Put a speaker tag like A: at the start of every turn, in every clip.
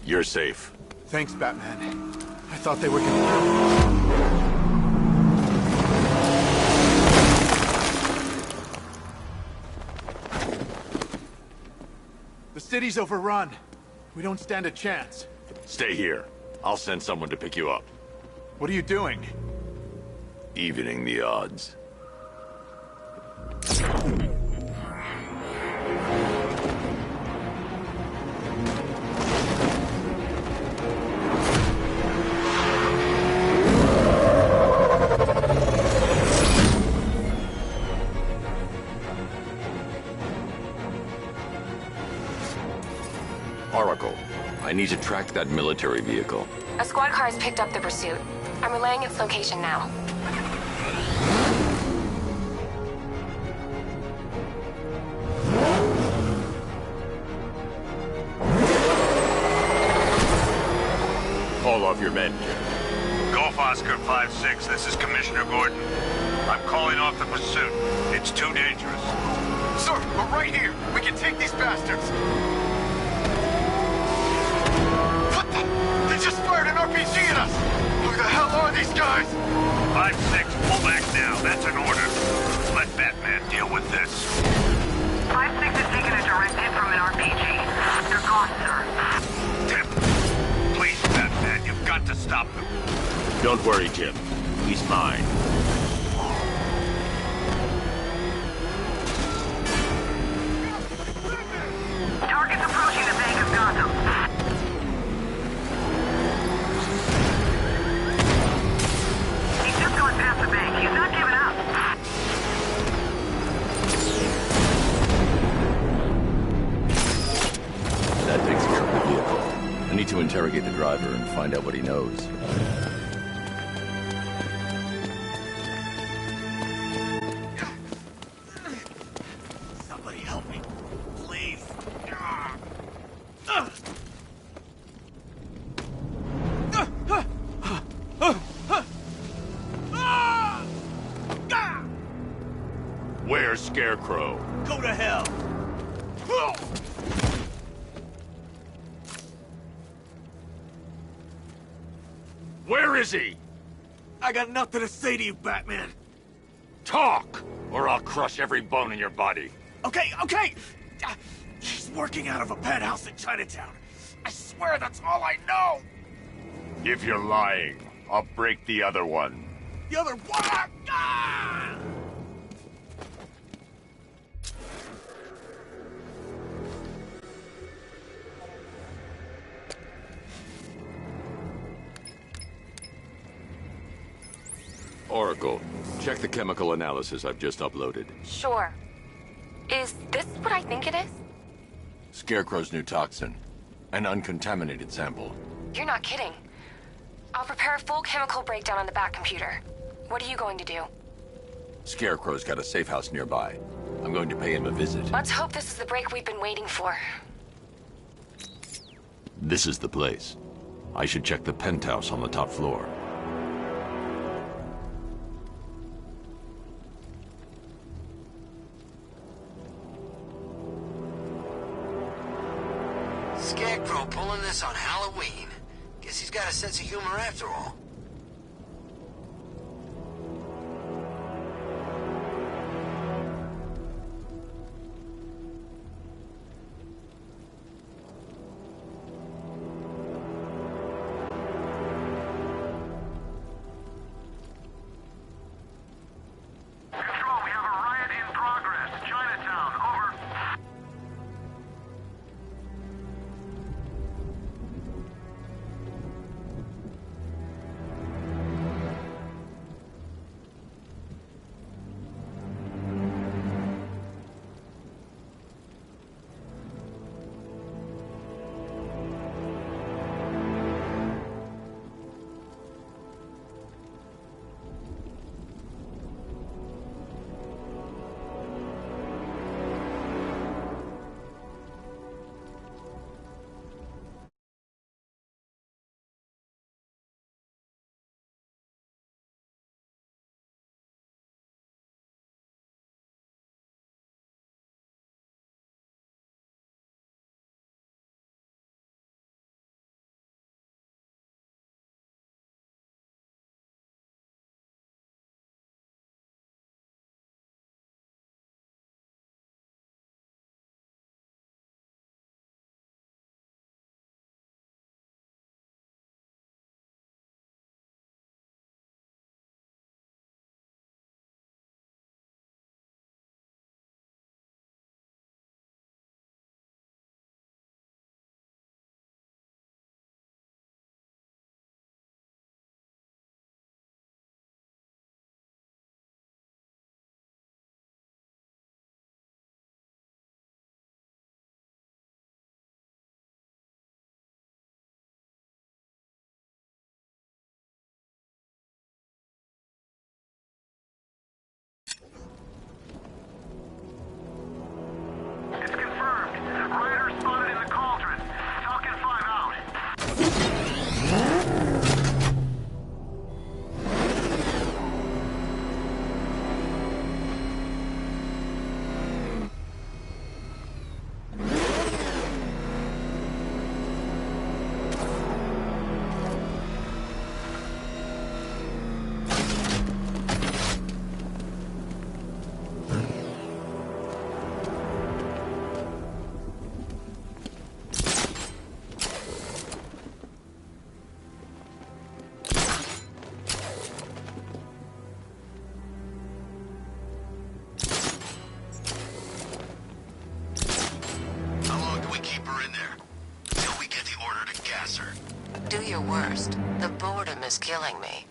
A: You're safe.
B: Thanks, Batman. I thought they were gonna... The city's overrun. We don't stand a chance.
A: Stay here. I'll send someone to pick you up.
B: What are you doing?
A: Evening the odds. Oracle, I need to track that military vehicle.
C: A squad car has picked up the pursuit. I'm relaying its location now.
A: Call off your men, Jim.
D: Golf Oscar 5-6, this is Commissioner Gordon. I'm calling off the pursuit. It's too dangerous.
B: Sir, we're right here. We can take these bastards. What the? They just fired an RPG at us! Who the hell are these guys?
D: 5-6, pull back now. That's an order. Let Batman deal with this.
E: 5-6 has taken a direct hit from an RPG. They're gone, sir.
D: Tim, please, Batman, you've got to stop them.
A: Don't worry, Jim. He's mine.
E: Target's approaching the Bank of Gotham. He's just going past the bank. He's not giving up.
A: That takes care of the vehicle. I need to interrogate the driver and find out what he knows.
B: Somebody help me, please.
A: Where's Scarecrow?
B: Go to hell.
A: Where is he?
B: I got nothing to say to you, Batman.
A: Talk, or I'll crush every bone in your body.
B: Okay. He's working out of a penthouse in Chinatown. I swear that's all I know.
A: If you're lying, I'll break the other one.
B: The other one. Ah!
A: Oracle, check the chemical analysis I've just uploaded.
C: Sure. Is this what I think it is?
A: Scarecrow's new toxin. An uncontaminated sample.
C: You're not kidding. I'll prepare a full chemical breakdown on the back computer. What are you going to do?
A: Scarecrow's got a safe house nearby. I'm going to pay him a visit.
C: Let's hope this is the break we've been waiting for.
A: This is the place. I should check the penthouse on the top floor.
F: Scarecrow pulling this on Halloween. Guess he's got a sense of humor after all.
D: Control, we have a riot in progress. Chinatown, over.
G: Do your worst. The boredom is killing me.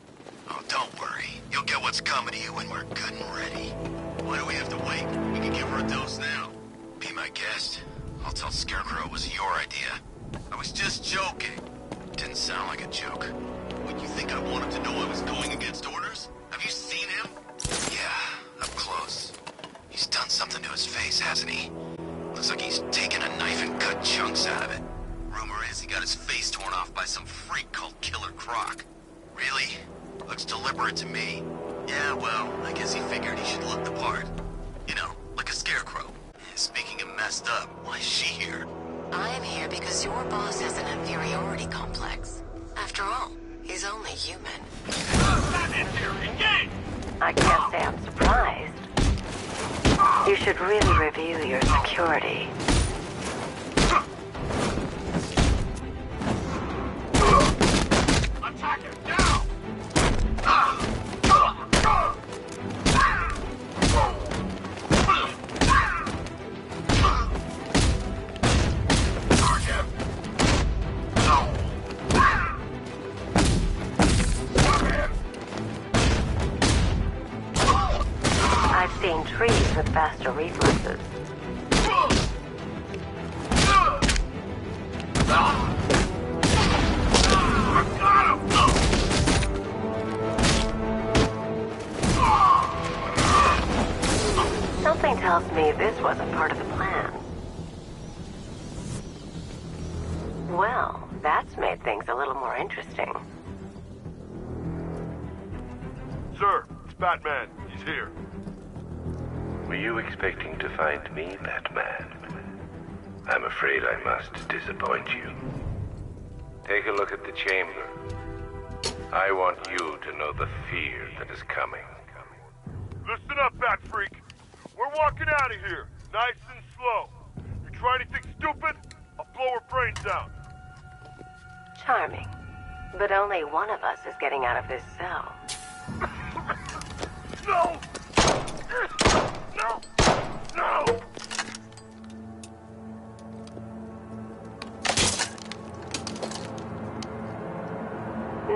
F: Oh, don't worry. You'll get what's coming to you when we're good and ready. Why do we have to wait? We can give her a dose now. Be my guest. I'll tell Scarecrow it was your idea. I was just joking. Didn't sound like a joke. What, you think I want him to know I was going against orders? Have you seen him? Yeah, up close. He's done something to his face, hasn't he? Looks like he's taken a knife and cut chunks out of it. Rumor is he got his face torn off by some freak called Killer Croc. Really? Looks deliberate to me. Yeah, well, I guess he figured he should look the part. You know, like a scarecrow. Speaking of messed up, why is she here?
G: I am here because your boss has an inferiority complex. After all, he's only human.
E: I can't say I'm surprised. You should really review your security.
B: Attack him now!
E: I've seen trees with faster reflexes. Something tells me this wasn't part of the plan. Well, that's made things a little more interesting.
H: Sir, it's Batman. He's here.
I: Were you expecting to find me, Batman? I'm afraid I must disappoint you. Take a look at the chamber. I want you to know the fear that is coming.
H: Listen up, Bat Freak. We're walking out of here, nice and slow. You try anything stupid, I'll blow her brains out.
E: Charming. But only one of us is getting out of this cell.
H: No! No! No!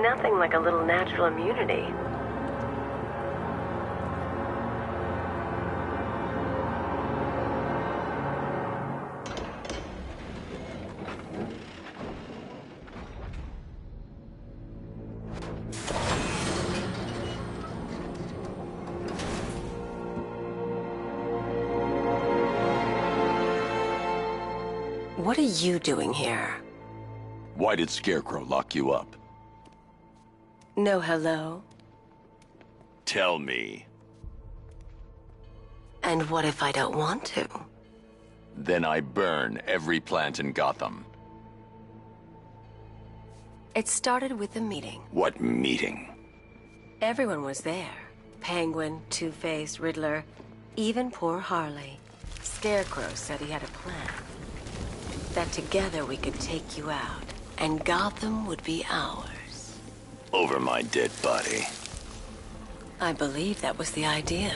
E: Nothing like a little natural immunity.
G: What are you doing here?
A: Why did Scarecrow lock you up?
G: No hello?
A: Tell me.
G: And what if I don't want to?
A: Then I burn every plant in Gotham.
G: It started with a meeting.
A: What meeting?
G: Everyone was there. Penguin, Two-Face, Riddler, even poor Harley. Scarecrow said he had a plan. That together we could take you out, and Gotham would be ours.
A: Over my dead body.
G: I believe that was the idea.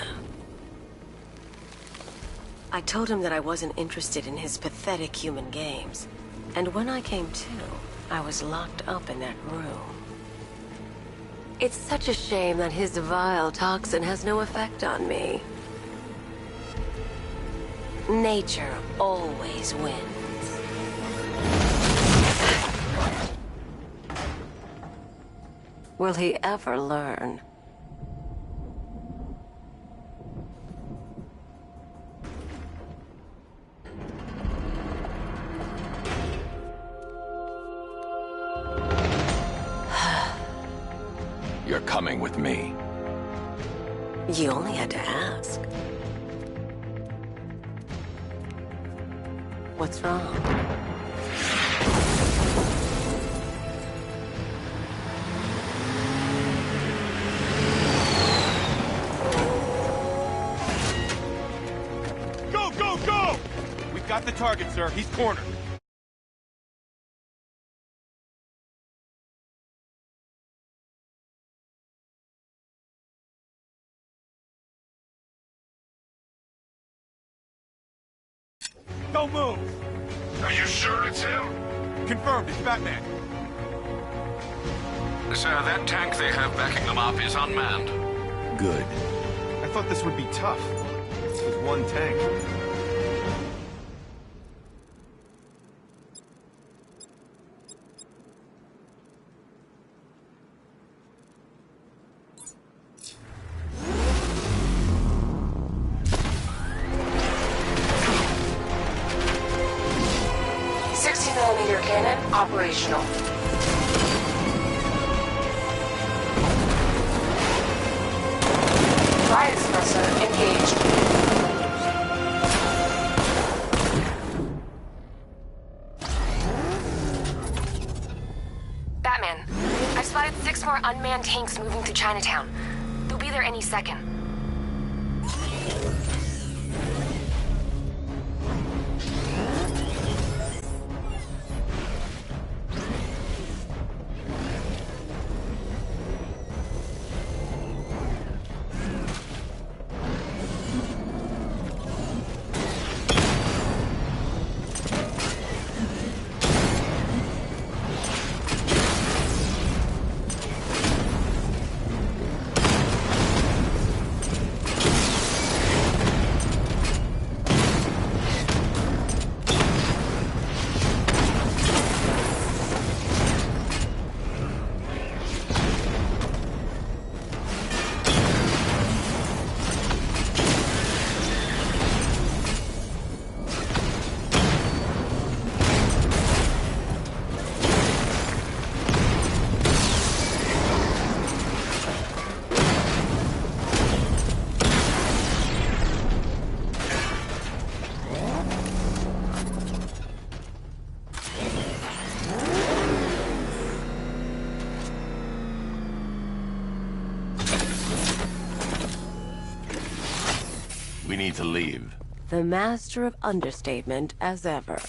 G: I told him that I wasn't interested in his pathetic human games. And when I came to, I was locked up in that room. It's such a shame that his vile toxin has no effect on me. Nature always wins. Will he ever learn?
A: You're coming with me.
G: You only had to ask. What's wrong?
B: Go, go, go! We've got the target, sir. He's cornered. Don't move!
H: Are you sure it's him?
B: Confirmed, it's Batman.
J: Sir, that tank they have backing them up is unmanned.
A: Good.
K: I thought this would be tough. With one tank.
C: Cannon operational. Riot suppressor engaged. Batman, I've spotted 6 more unmanned tanks moving through Chinatown. They'll be there any second.
A: We need to leave.
G: The master of understatement as ever.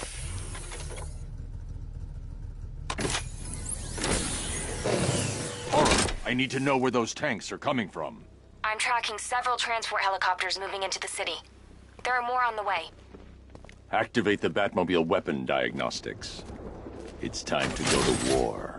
A: I need to know where those tanks are coming from.
C: I'm tracking several transport helicopters moving into the city. There are more on the way.
A: Activate the Batmobile weapon diagnostics. It's time to go to war.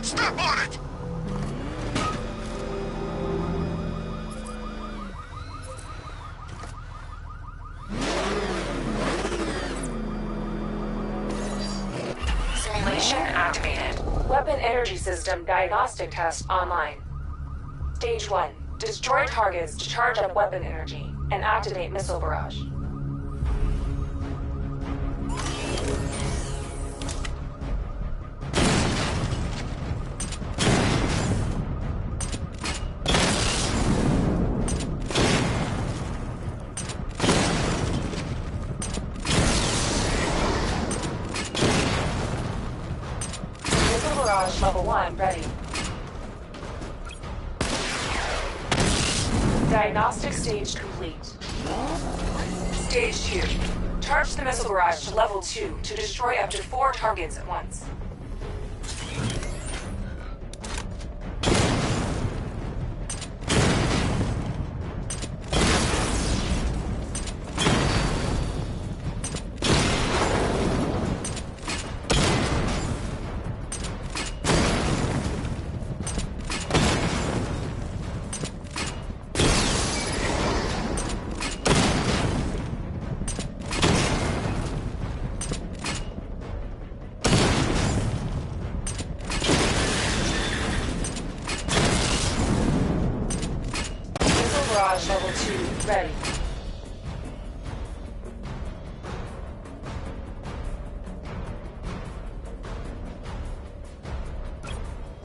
F: Step on it!
C: Simulation activated. Weapon energy system diagnostic test online. Stage 1. Destroy targets to charge up weapon energy and activate missile barrage. Barrage level 1 ready. Diagnostic stage complete. Stage 2. Charge the missile barrage to level 2 to destroy up to 4 targets at once.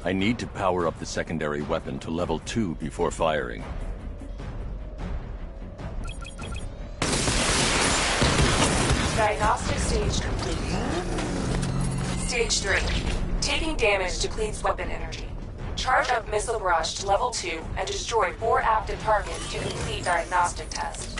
A: I need to power up the secondary weapon to level 2 before firing.
C: Diagnostic stage complete. Stage 3. Taking damage depletes weapon energy. Charge up missile barrage to level 2 and destroy 4 active targets to complete diagnostic test.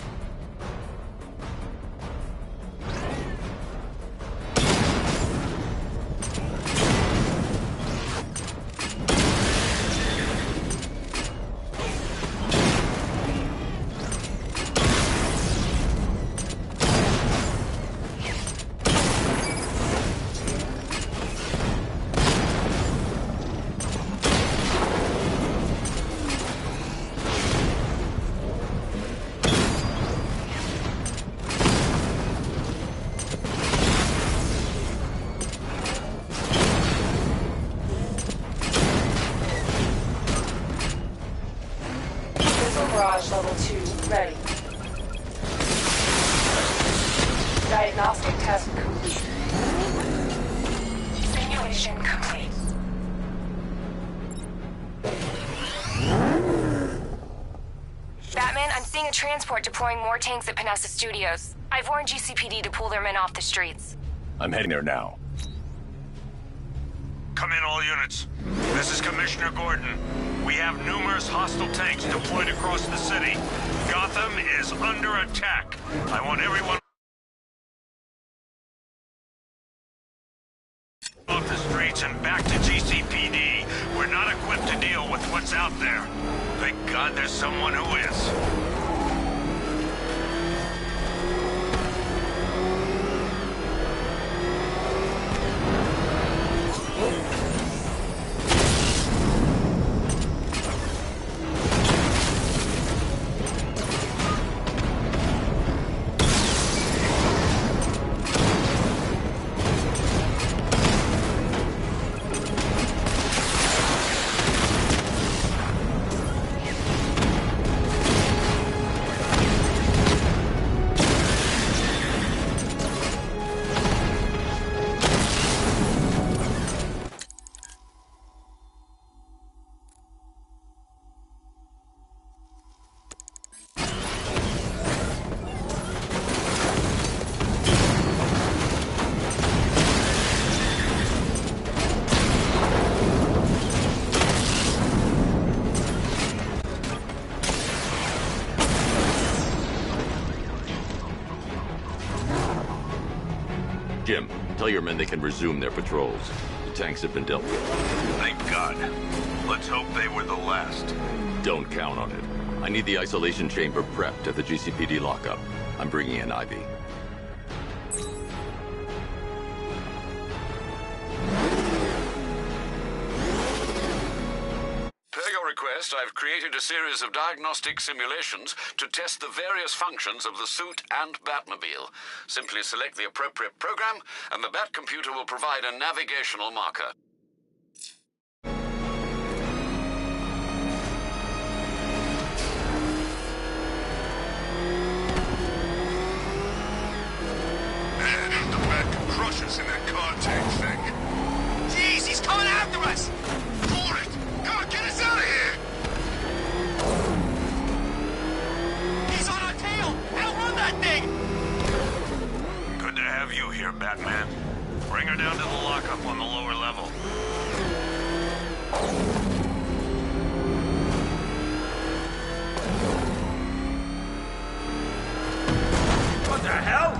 C: Barrage level 2 ready. Diagnostic test complete. Simulation complete.
L: Batman, I'm seeing a transport deploying more tanks at Panessa Studios. I've warned GCPD to pull their men off the streets.
A: I'm heading there now.
D: Come in, all units. This is Commissioner Gordon. We have numerous hostile tanks deployed across the city. Gotham is under attack. I want everyone off the streets and back to GCPD. We're not equipped to deal with what's out there. Thank God there's someone who is.
A: Jim, tell your men they can resume their patrols. The tanks have been dealt with.
D: Thank God. Let's hope they were the last.
A: Don't count on it. I need the isolation chamber prepped at the GCPD lockup. I'm bringing in Ivy.
J: Per your request, I've created a series of diagnostic simulations to test the various functions of the suit and Batmobile. Simply select the appropriate program, and the Bat computer will provide a navigational marker.
F: Man, the Bat can crush us in that car tank thing. Jeez, he's coming after us! For it! Come on, get us out of here! He's on our tail! Outrun that thing!
D: Good to have you here, Batman. Bring her down to the lockup on the lower level.
B: What the hell?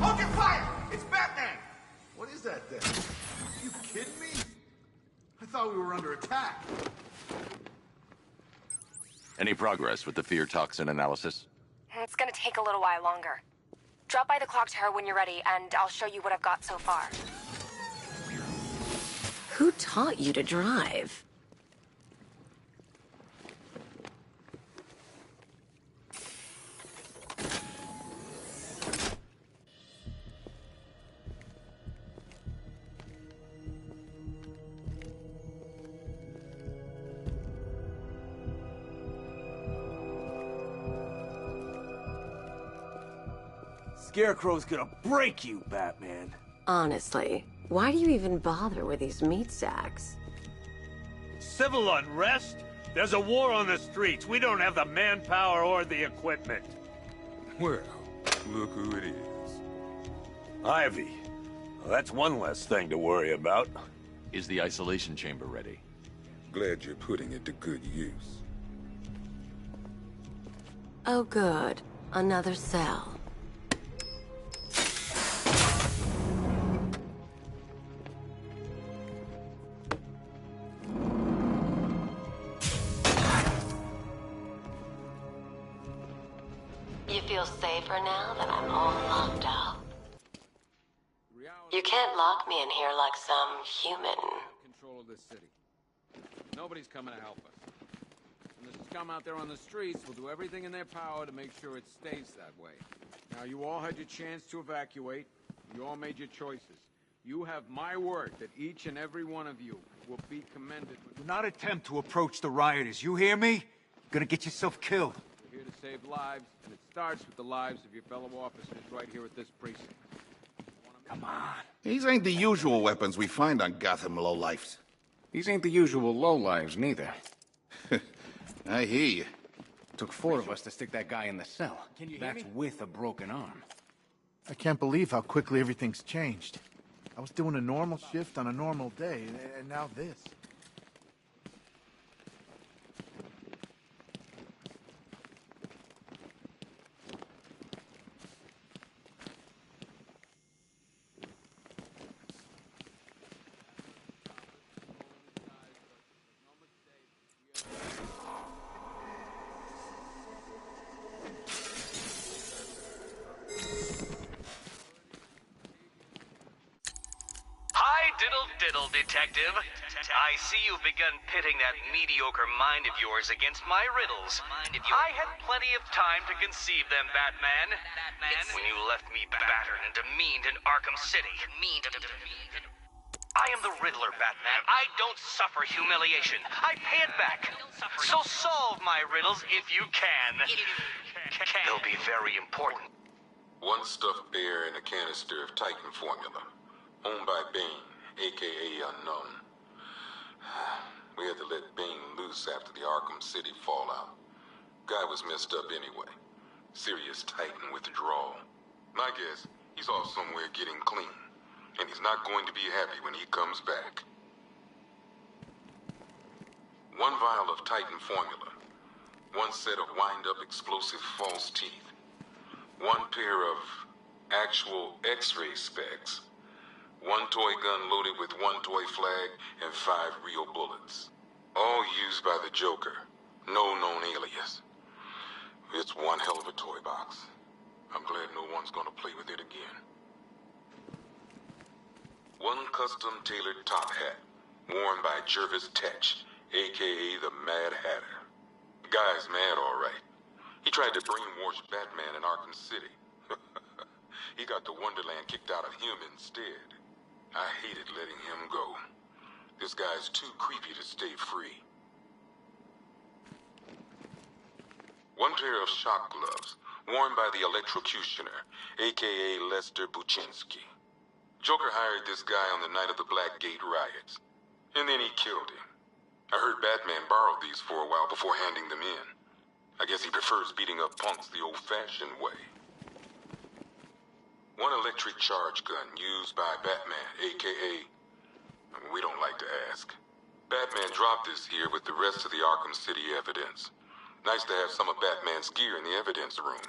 B: Hold your fire! It's Batman! What is that thing? Are you kidding me? I thought we were under attack.
A: Any progress with the fear toxin analysis?
L: It's gonna take a little while longer. Drop by the clock tower when you're ready, and I'll show you what I've got so far.
G: Who taught you to drive?
B: Scarecrow's gonna break you, Batman.
G: Honestly, why do you even bother with these meat sacks?
D: Civil unrest? There's a war on the streets. We don't have the manpower or the equipment.
M: Well, look who it is.
D: Ivy. Well, that's one less thing to worry about.
A: Is the isolation chamber ready?
M: Glad you're putting it to good use.
G: Oh, good. Another cell. You feel safer now that I'm all locked up? You can't lock me in here like some human.
N: Control of this city. Nobody's coming to help us. And the scum out there on the streets will do everything in their power to make sure it stays that way. Now, you all had your chance to evacuate. You all made your choices. You have my word that each and every one of you will be commended.
B: Do not attempt to approach the rioters. You hear me? You're gonna get yourself killed.
N: We're here to save lives, and it starts with the lives of your fellow officers right here at this precinct.
B: Come on.
O: These ain't the usual weapons we find on Gotham lowlifes.
P: These ain't the usual lowlives, neither.
O: I hear you.
P: Took 4 of us to stick that guy in the cell. That's with a broken arm.
B: I can't believe how quickly everything's changed. I was doing a normal shift on a normal day, and now this.
Q: Diddle, detective. I see you've begun pitting that mediocre mind of yours against my riddles. I had plenty of time to conceive them, Batman. When you left me battered and demeaned in Arkham City. I am the Riddler, Batman. I don't suffer humiliation. I pay it back. So solve my riddles if you can. They'll be very important.
R: One stuffed bear in a canister of Titan formula, owned by Bane, a.k.a. Unknown. We had to let Bane loose after the Arkham City fallout. Guy was messed up anyway. Serious Titan withdrawal. My guess, he's off somewhere getting clean. And he's not going to be happy when he comes back. 1 vial of Titan formula. 1 set of wind-up explosive false teeth. 1 pair of actual X-ray specs. 1 toy gun loaded with 1 toy flag and 5 real bullets. All used by the Joker. No known alias. It's one hell of a toy box. I'm glad no one's gonna play with it again. 1 custom-tailored top hat, worn by Jervis Tetch, a.k.a. the Mad Hatter. The guy's mad, all right. He tried to brainwash Batman in Arkham City. He got the Wonderland kicked out of him instead. I hated letting him go. This guy's too creepy to stay free. 1 pair of shock gloves, worn by the Electrocutioner, a.k.a. Lester Buczynski. Joker hired this guy on the night of the Blackgate riots, and then he killed him. I heard Batman borrowed these for a while before handing them in. I guess he prefers beating up punks the old-fashioned way. 1 electric charge gun used by Batman, a.k.a. We don't like to ask. Batman dropped this here with the rest of the Arkham City evidence. Nice to have some of Batman's gear in the evidence room.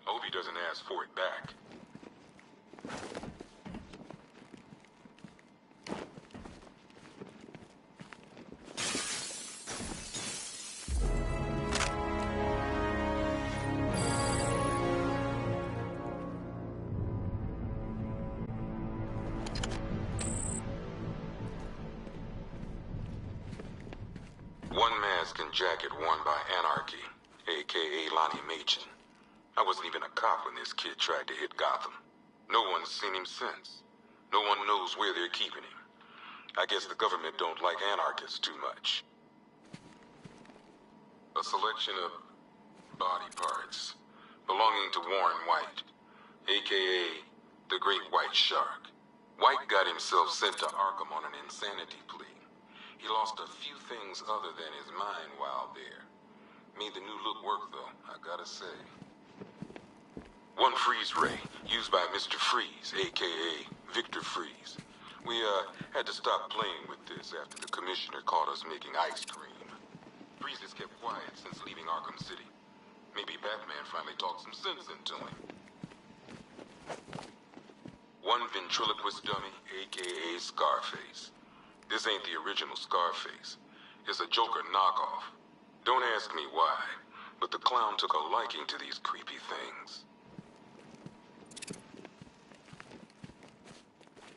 R: Hope he doesn't ask for it back. Jacket worn by Anarchy, a.k.a. Lonnie Machin. I wasn't even a cop when this kid tried to hit Gotham. No one's seen him since. No one knows where they're keeping him. I guess the government don't like anarchists too much. A selection of body parts belonging to Warren White, a.k.a. the Great White Shark. White got himself sent to Arkham on an insanity plea. He lost a few things other than his mind while there. Made the new look work, though, I gotta say. One freeze ray, used by Mr. Freeze, a.k.a. Victor Freeze. We, had to stop playing with this after the commissioner caught us making ice cream. Freeze has kept quiet since leaving Arkham City. Maybe Batman finally talked some sense into him. One ventriloquist dummy, a.k.a. Scarface. This ain't the original Scarface. It's a Joker knockoff. Don't ask me why, but the clown took a liking to these creepy things.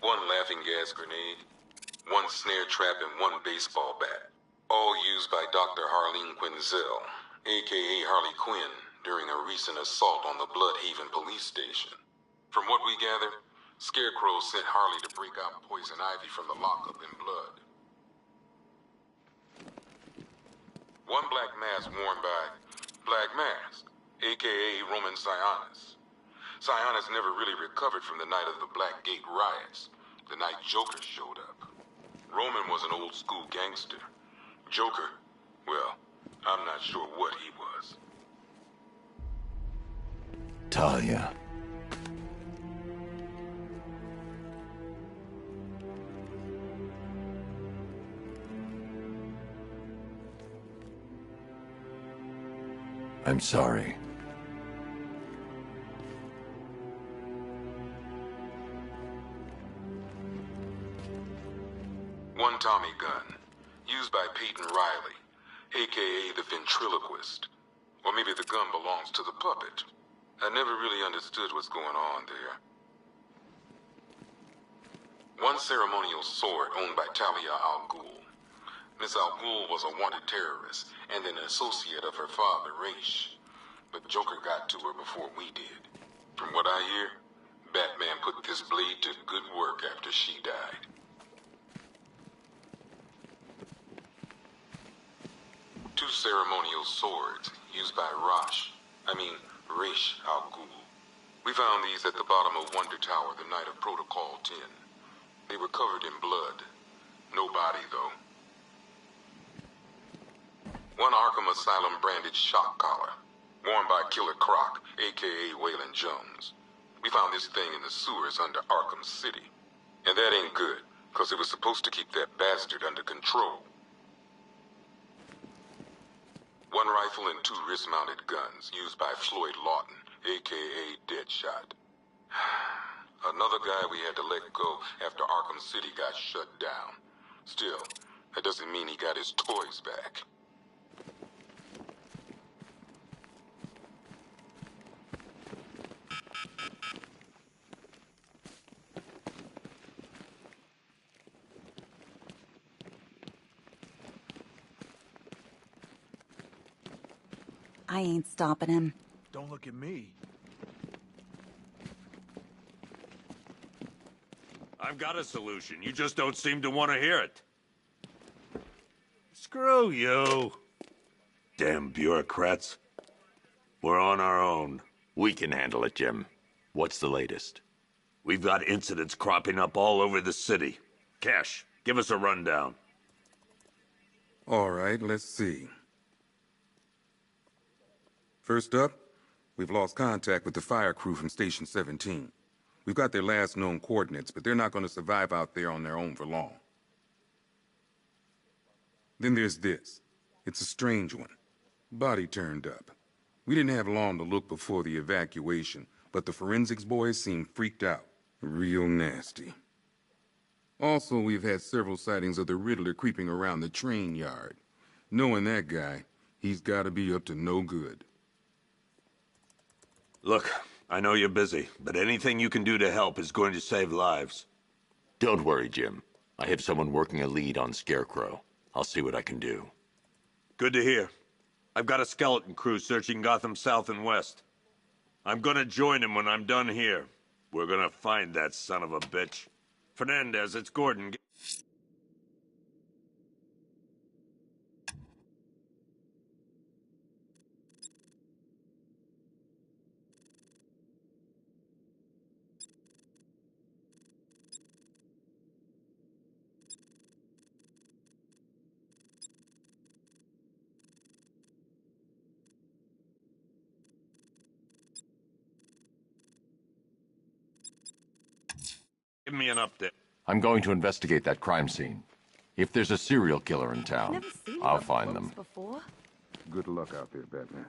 R: One laughing gas grenade, one snare trap, and one baseball bat. All used by Dr. Harleen Quinzel, a.k.a. Harley Quinn, during a recent assault on the Bloodhaven police station. From what we gather, Scarecrow sent Harley to break out Poison Ivy from the lockup in blood. One black mask worn by Black Mask, a.k.a. Roman Sionis. Sionis never really recovered from the night of the Blackgate riots, the night Joker showed up. Roman was an old-school gangster. Joker, well, I'm not sure what he was.
A: Talia. I'm sorry.
R: One Tommy gun, used by Peyton Riley, a.k.a. the ventriloquist. Or maybe the gun belongs to the puppet. I never really understood what's going on there. One ceremonial sword owned by Talia al Ghul. Miss al Ghul was a wanted terrorist and an associate of her father, Raish. But Joker got to her before we did. From what I hear, Batman put this blade to good work after she died. Two ceremonial swords used by Raish al Ghul. We found these at the bottom of Wonder Tower the night of Protocol 10. They were covered in blood. No body, though. One Arkham Asylum branded shock collar, worn by Killer Croc, a.k.a. Waylon Jones. We found this thing in the sewers under Arkham City. And that ain't good, because it was supposed to keep that bastard under control. One rifle and two wrist-mounted guns used by Floyd Lawton, a.k.a. Deadshot. Another guy we had to let go after Arkham City got shut down. Still, that doesn't mean he got his toys back.
S: I ain't stopping him.
B: Don't look at me.
D: I've got a solution. You just don't seem to want to hear it. Screw you. Damn bureaucrats. We're on our own.
A: We can handle it, Jim. What's the latest?
D: We've got incidents cropping up all over the city. Cash, give us a rundown.
M: All right, let's see. First up, we've lost contact with the fire crew from Station 17. We've got their last known coordinates, but they're not going to survive out there on their own for long. Then there's this. It's a strange one. Body turned up. We didn't have long to look before the evacuation, but the forensics boys seemed freaked out. Real nasty. Also, we've had several sightings of the Riddler creeping around the train yard. Knowing that guy, he's got to be up to no good.
D: Look, I know you're busy, but anything you can do to help is going to save lives.
A: Don't worry, Jim. I have someone working a lead on Scarecrow. I'll see what I can do.
D: Good to hear. I've got a skeleton crew searching Gotham South and West. I'm gonna join him when I'm done here. We're gonna find that son of a bitch. Fernandez, it's Gordon. Give me an update.
A: I'm going to investigate that crime scene. If there's a serial killer in town, I'll find them.
G: Before?
M: Good luck out there, Batman.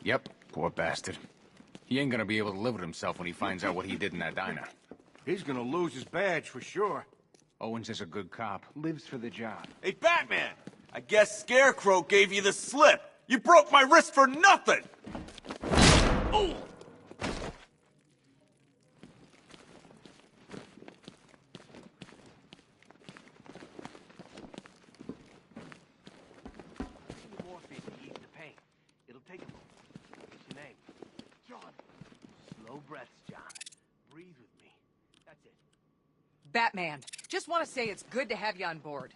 P: Yep, poor bastard. He ain't gonna be able to live with himself when he finds out what he did in that diner.
K: He's gonna lose his badge for sure.
P: Owens is a good cop, lives for the job.
T: Hey, Batman! I guess Scarecrow gave you the slip. You broke my wrist for nothing! Oh!
Q: Morphine to ease the pain. It'll take a moment. What's your name? John. Slow breaths, John. Breathe with me. That's it.
U: Batman, just want to say it's good to have you on board.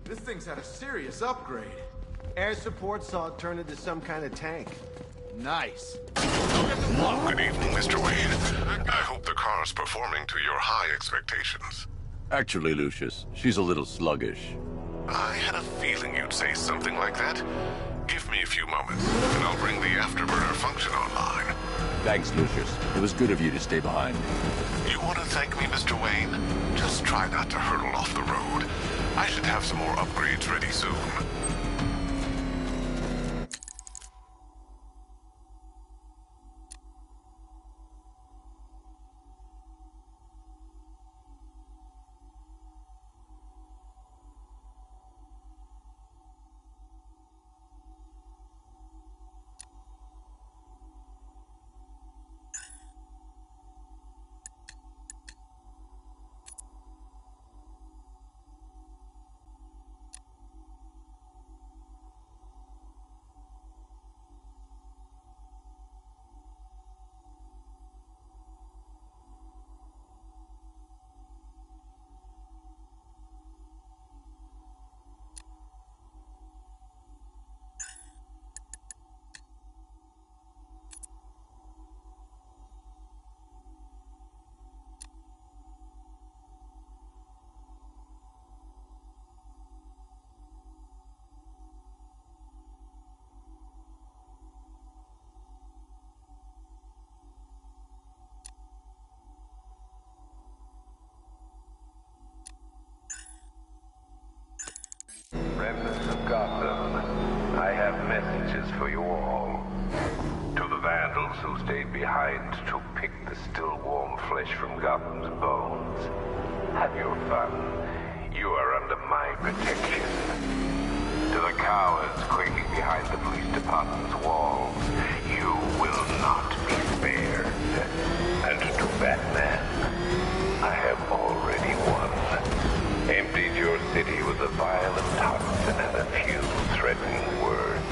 B: This thing's had a serious upgrade.
K: Air support saw it turn into some kind of tank.
B: Nice.
R: Good evening, Mr. Wayne. I hope the car's performing to your high expectations.
A: Actually, Lucius, she's a little sluggish.
R: I had a feeling you'd say something like that. Give me a few moments, and I'll bring the afterburner function online.
A: Thanks, Lucius. It was good of you to stay behind.
R: You want to thank me, Mr. Wayne? Just try not to hurtle off the road. I should have some more upgrades ready soon.
I: Remnants of Gotham, I have messages for you all. To the vandals who stayed behind to pick the still warm flesh from Gotham's bones, have your fun. You are under my protection. To the cowards quaking behind the police department's walls, you will not be spared. And to Batman, I have already won. Emptied your city with a violent toxin and a few threatening words.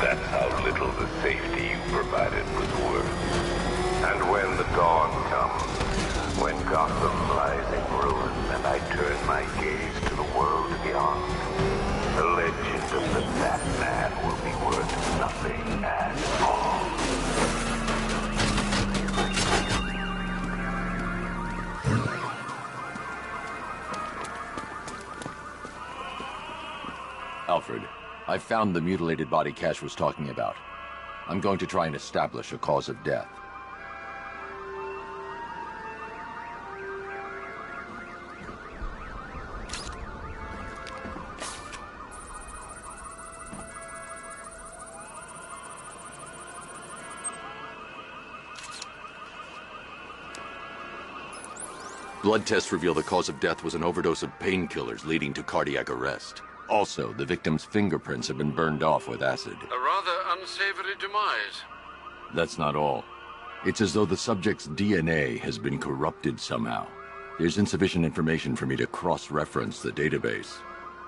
I: That's how little the safety you provided was worth. And when the dawn comes, when Gotham lies in ruin and I turn my gaze to the world beyond, the legend of the Batman will be worth nothing at all.
A: Alfred, I found the mutilated body Cash was talking about. I'm going to try and establish a cause of death. Blood tests reveal the cause of death was an overdose of painkillers leading to cardiac arrest. Also, the victim's fingerprints have been burned off with acid.
J: A rather unsavory demise.
A: That's not all. It's as though the subject's DNA has been corrupted somehow. There's insufficient information for me to cross-reference the database.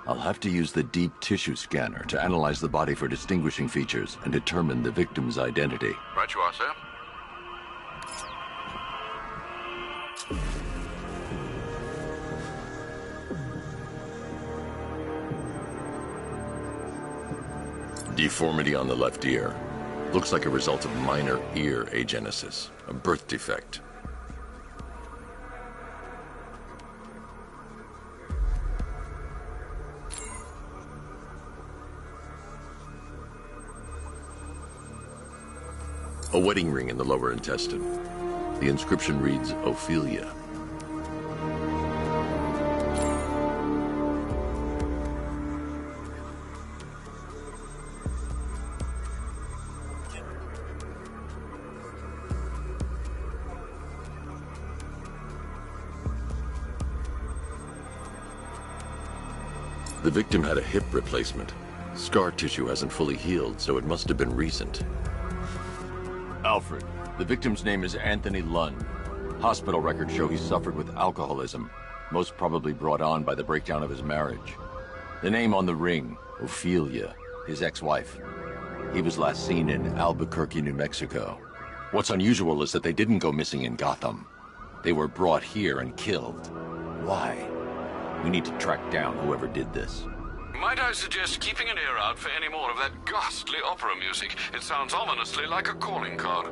A: I'll have to use the deep tissue scanner to analyze the body for distinguishing features and determine the victim's identity.
J: Right you are, sir.
A: Deformity on the left ear. Looks like a result of minor ear agenesis, a birth defect. A wedding ring in the lower intestine. The inscription reads, Ophelia. The victim had a hip replacement. Scar tissue hasn't fully healed, so it must have been recent. Alfred, the victim's name is Anthony Lund. Hospital records show he suffered with alcoholism, most probably brought on by the breakdown of his marriage. The name on the ring, Ophelia, his ex-wife. He was last seen in Albuquerque, New Mexico. What's unusual is that they didn't go missing in Gotham. They were brought here and killed. Why? We need to track down whoever did this.
J: Might I suggest keeping an ear out for any more of that ghastly opera music? It sounds ominously like a calling card.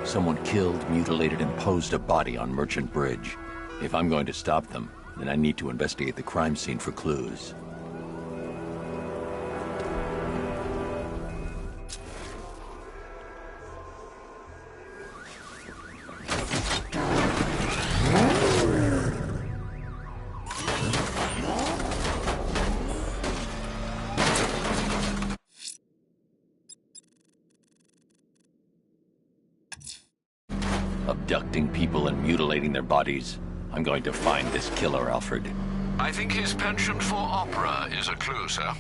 A: Someone killed, mutilated, and posed a body on Merchant Bridge. If I'm going to stop them, then I need to investigate the crime scene for clues. Abducting people and mutilating their bodies. I'm going to find this killer, Alfred.
J: I think his penchant for opera is a clue, sir.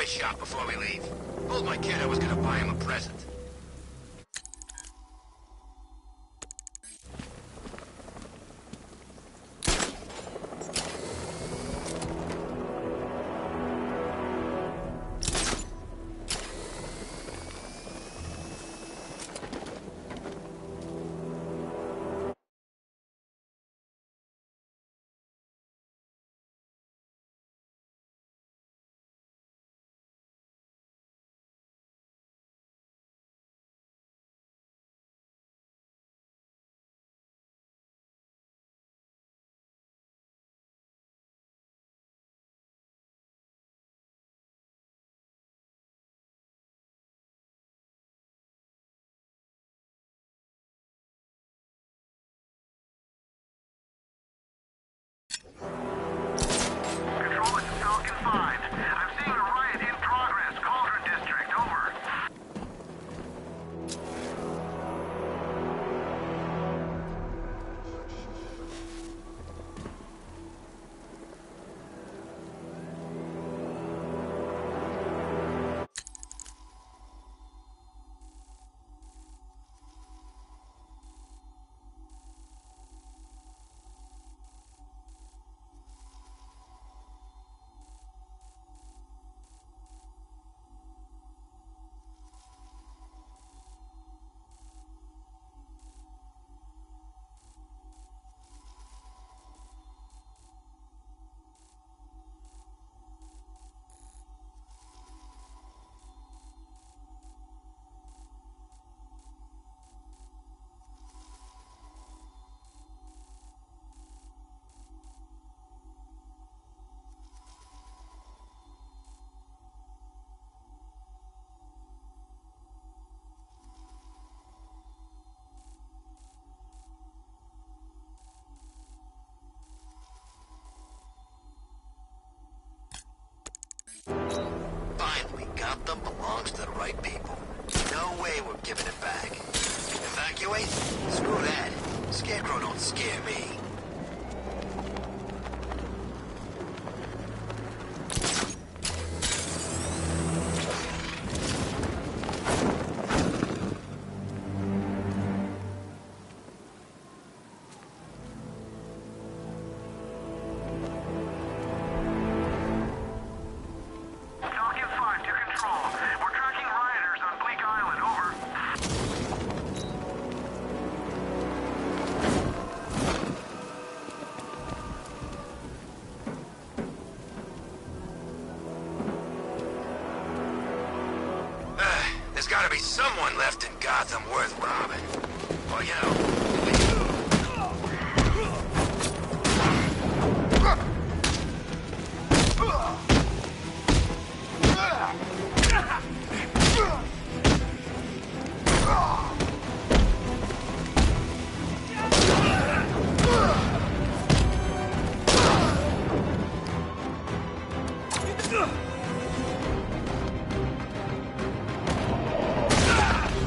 F: Shop before we leave. Told my kid I was gonna buy him a present. say we're giving it back. Evacuate? Screw that. Scarecrow don't scare me. There's gotta be someone left in Gotham worth robbing. Well, you know...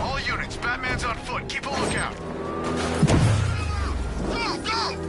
F: All units, Batman's on foot. Keep a lookout. Go, go!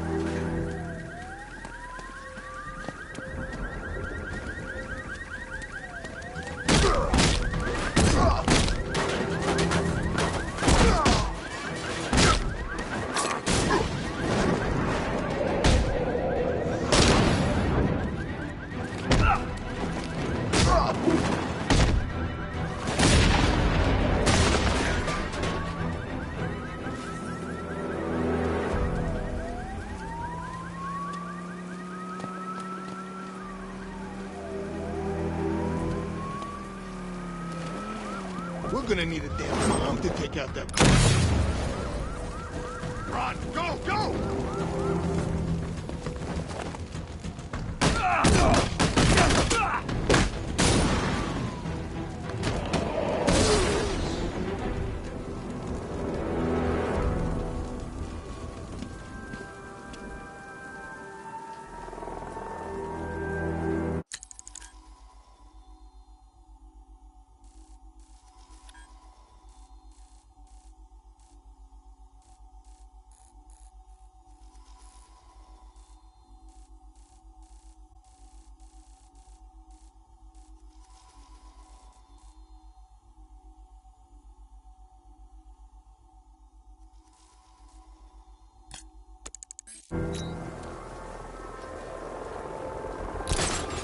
B: We're gonna need a damn bomb to take out that car. Run! Go! Go!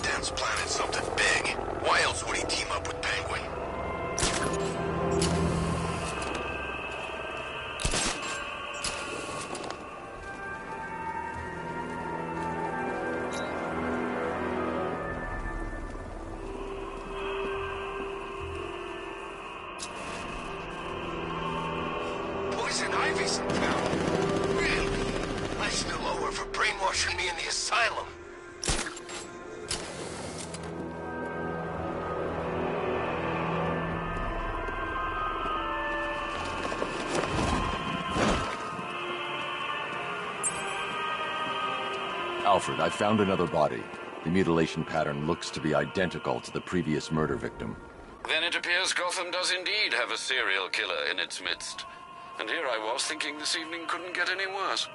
F: Dan's planning something big. Why else would he team up with Penguin? Poison Ivy's in town. Really? I still owe her for brainwashing me in the asylum.
A: Alfred, I found another body. The mutilation pattern looks to be identical to the previous murder victim.
J: Then it appears Gotham does indeed have a serial killer in its midst. And here I was thinking this evening couldn't get any worse.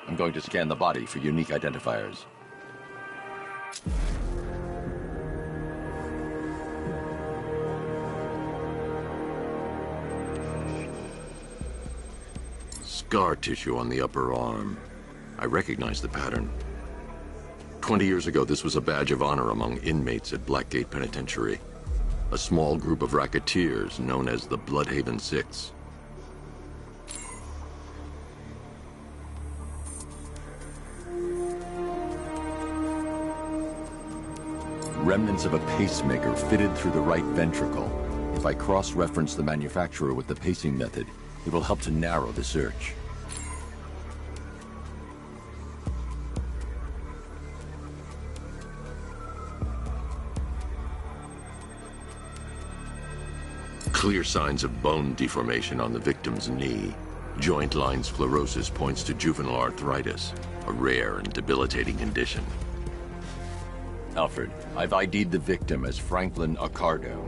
A: I'm going to scan the body for unique identifiers. Scar tissue on the upper arm. I recognize the pattern. 20 years ago, this was a badge of honor among inmates at Blackgate Penitentiary. A small group of racketeers known as the Bloodhaven Six. Remnants of a pacemaker fitted through the right ventricle. If I cross-reference the manufacturer with the pacing method, it will help to narrow the search. Clear signs of bone deformation on the victim's knee. Joint line sclerosis points to juvenile arthritis, a rare and debilitating condition. Alfred, I've ID'd the victim as Franklin Accardo.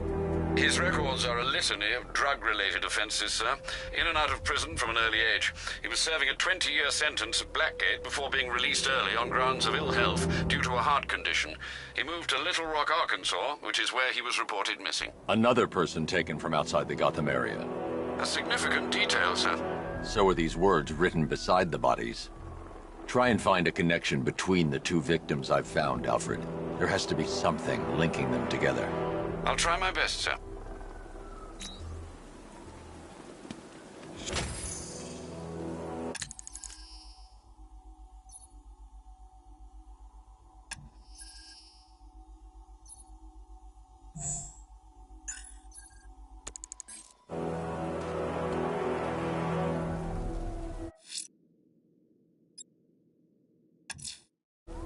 J: His records are a litany of drug-related offenses, sir. In and out of prison from an early age. He was serving a 20-year sentence at Blackgate before being released early on grounds of ill health due to a heart condition. He moved to Little Rock, Arkansas, which is where he was reported missing.
A: Another person taken from outside the Gotham area.
J: A significant detail, sir.
A: So are these words written beside the bodies. Try and find a connection between the two victims I've found, Alfred. There has to be something linking them together.
J: I'll try my best, sir.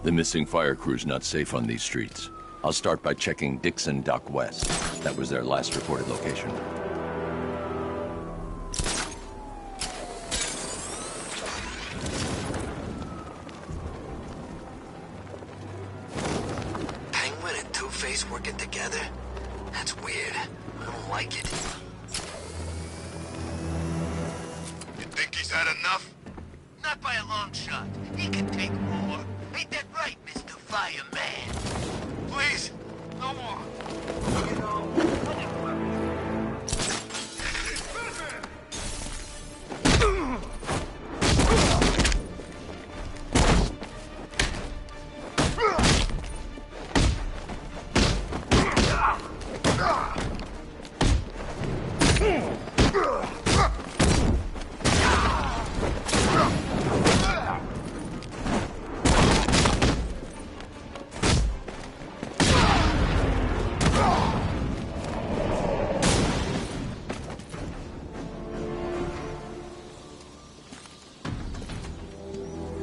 A: The missing fire crew's not safe on these streets. I'll start by checking Dixon Dock West. That was their last reported location.
F: Penguin and Two-Face working together? That's weird. I don't like it.
B: You think he's had enough?
F: Not by a long shot. He can take more. Ain't that right, Mr. Fireman?
B: Please, no more. You know,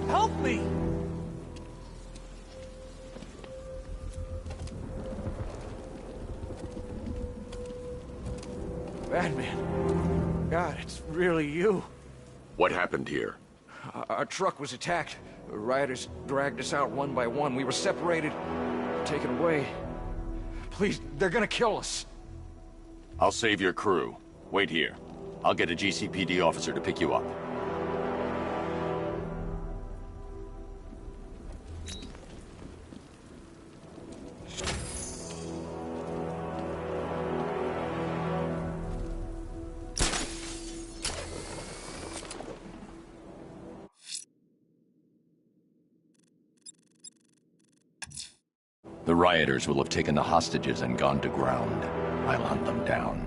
T: Help me!
E: Batman. God, it's really you.
A: What happened here?
E: Our truck was attacked. The rioters dragged us out one by one. We were separated, taken away. Please, they're gonna kill us.
A: I'll save your crew. Wait here. I'll get a GCPD officer to pick you up. The rioters will have taken the hostages and gone to ground. I'll hunt them down.